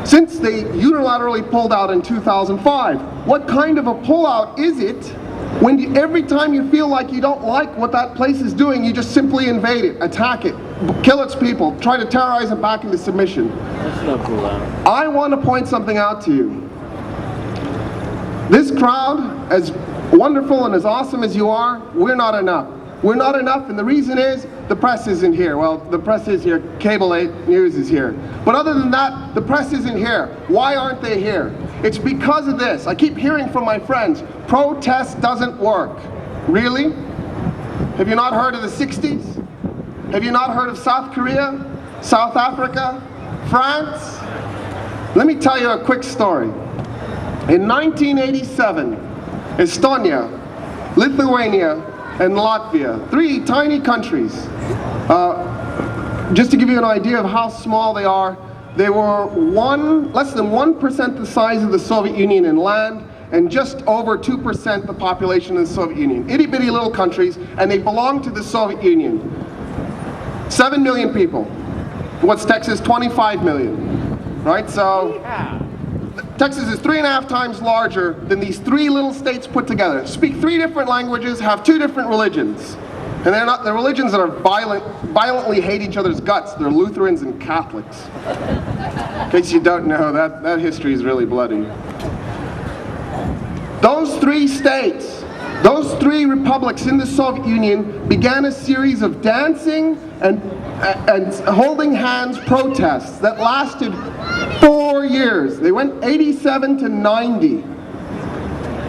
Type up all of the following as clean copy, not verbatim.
since they unilaterally pulled out in 2005. What kind of a pullout is it when every time you feel like you don't like what that place is doing, you just simply invade it, attack it, kill its people, try to terrorize it back into submission? That's no pullout. I want to point something out to you. This crowd, as wonderful and as awesome as you are, we're not enough. We're not enough, and the reason is the press isn't here. Well, the press is here, Cable 8 News is here. But other than that, the press isn't here. Why aren't they here? It's because of this. I keep hearing from my friends, protest doesn't work. Really? Have you not heard of the 60s? Have you not heard of South Korea, South Africa, France? Let me tell you a quick story. In 1987, Estonia, Lithuania, and Latvia, 3 tiny countries. Just to give you an idea of how small they are, they were less than 1% the size of the Soviet Union in land, and just over 2% the population of the Soviet Union. Itty bitty little countries, and they belong to the Soviet Union. 7 million people. What's Texas? 25 million, right? So Texas is 3.5 times larger than these 3 little states put together. Speak 3 different languages, have 2 different religions. And they're religions that are violently hate each other's guts. They're Lutherans and Catholics. In case you don't know, that history is really bloody. Those 3 states, those 3 republics in the Soviet Union began a series of dancing and holding hands protests that lasted 4 years. They went 87 to 90.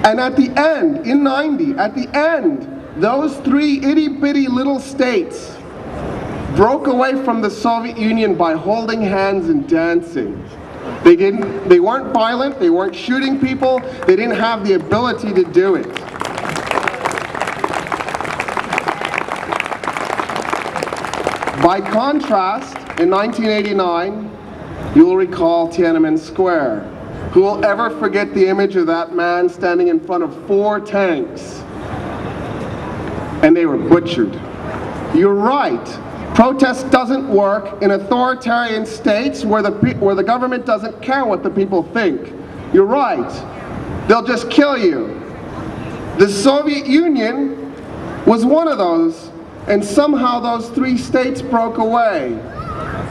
And at the end, in 90, at the end, those 3 itty-bitty little states broke away from the Soviet Union by holding hands and dancing. They weren't violent, they weren't shooting people, they didn't have the ability to do it. By contrast, in 1989, you will recall Tiananmen Square. Who will ever forget the image of that man standing in front of 4 tanks? And they were butchered. You're right. Protest doesn't work in authoritarian states where the government doesn't care what the people think. You're right. They'll just kill you. The Soviet Union was one of those, and somehow those 3 states broke away.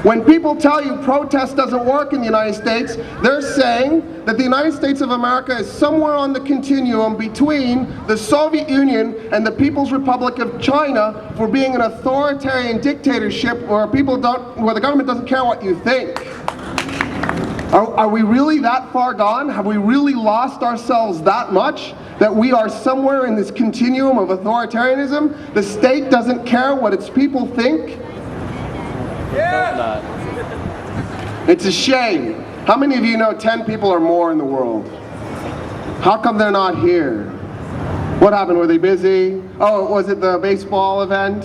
When people tell you protest doesn't work in the United States, they're saying that the United States of America is somewhere on the continuum between the Soviet Union and the People's Republic of China for being an authoritarian dictatorship where the government doesn't care what you think. Are we really that far gone? Have we really lost ourselves that much that we are somewhere in this continuum of authoritarianism? The state doesn't care what its people think? It's a shame. How many of you know 10 people or more in the world? How come they're not here? What happened? Were they busy? Oh, was it the baseball event?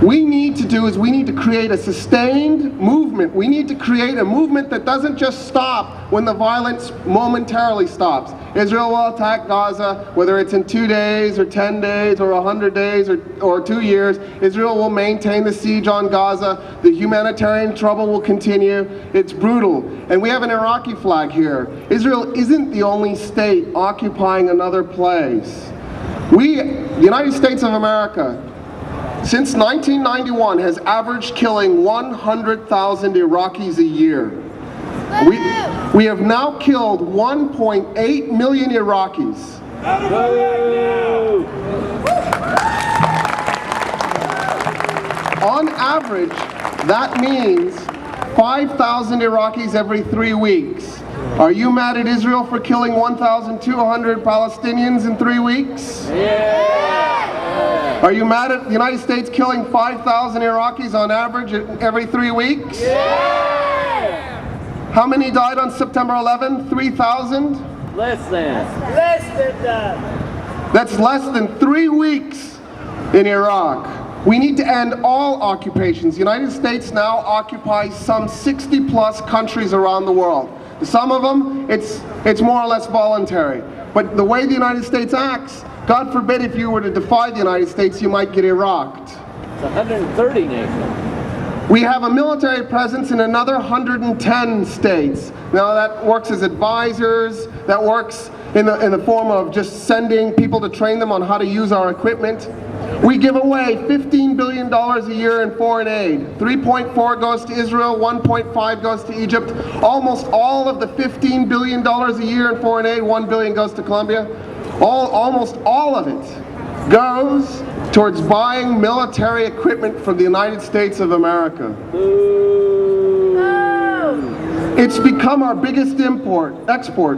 We need to create a sustained movement. We need to create a movement that doesn't just stop when the violence momentarily stops. Israel will attack Gaza, whether it's in 2 days or 10 days or 100 days or 2 years. Israel will maintain the siege on Gaza. The humanitarian trouble will continue. It's brutal. And we have an Iraqi flag here. Israel isn't the only state occupying another place. The United States of America, since 1991, has averaged killing 100,000 Iraqis a year. We have now killed 1.8 million Iraqis. On average, that means 5,000 Iraqis every 3 weeks. Are you mad at Israel for killing 1,200 Palestinians in 3 weeks? Yeah. Are you mad at the United States killing 5,000 Iraqis on average every 3 weeks? Yeah. How many died on September 11th? 3,000? Less than that. That's less than 3 weeks in Iraq. We need to end all occupations. The United States now occupies some 60 plus countries around the world. Some of them, it's more or less voluntary. But the way the United States acts, God forbid if you were to defy the United States, you might get Iraqed. It's 130 nations. We have a military presence in another 110 states. Now that works as advisors, that works in the form of just sending people to train them on how to use our equipment. We give away $15 billion a year in foreign aid. 3.4 goes to Israel, 1.5 goes to Egypt. Almost all of the $15 billion a year in foreign aid, $1 billion goes to Colombia. Almost all of it goes towards buying military equipment from the United States of America. It's become our biggest export.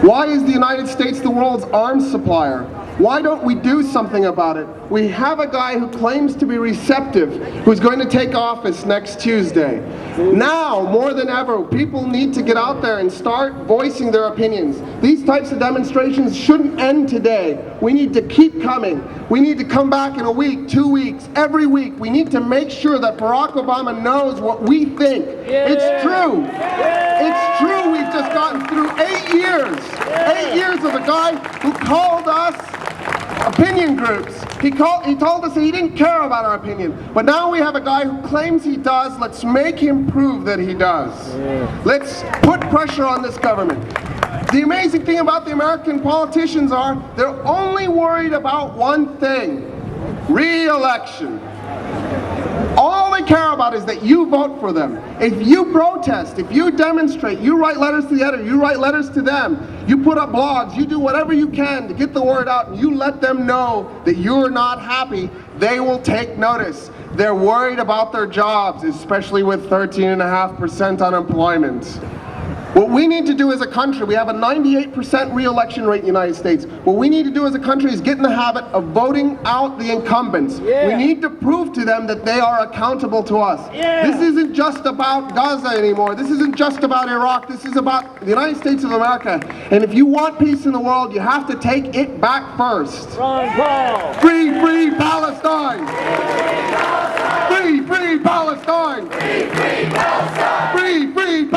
Why is the United States the world's arms supplier? Why don't we do something about it? We have a guy who claims to be receptive, who's going to take office next Tuesday. Now, more than ever, people need to get out there and start voicing their opinions. These types of demonstrations shouldn't end today. We need to keep coming. We need to come back in a week, 2 weeks, every week. We need to make sure that Barack Obama knows what we think. It's true. It's true. We've just gotten through 8 years. 8 years of a guy who called us opinion groups. He told us that he didn't care about our opinion. But now we have a guy who claims he does. Let's make him prove that he does. Let's put pressure on this government. The amazing thing about the American politicians are they're only worried about one thing: re-election. All they care about is that you vote for them. If you protest, if you demonstrate, you write letters to the editor, you write letters to them, you put up blogs, you do whatever you can to get the word out, and you let them know that you're not happy, they will take notice. They're worried about their jobs, especially with 13.5% unemployment. What we need to do as a country, we have a 98% re-election rate in the United States. What we need to do as a country is get in the habit of voting out the incumbents. We need to prove to them that they are accountable to us. This isn't just about Gaza anymore. This isn't just about Iraq. This is about the United States of America. And if you want peace in the world, you have to take it back first. Free, free Palestine! Free, free Palestine! Free, free Palestine! Free, free Palestine!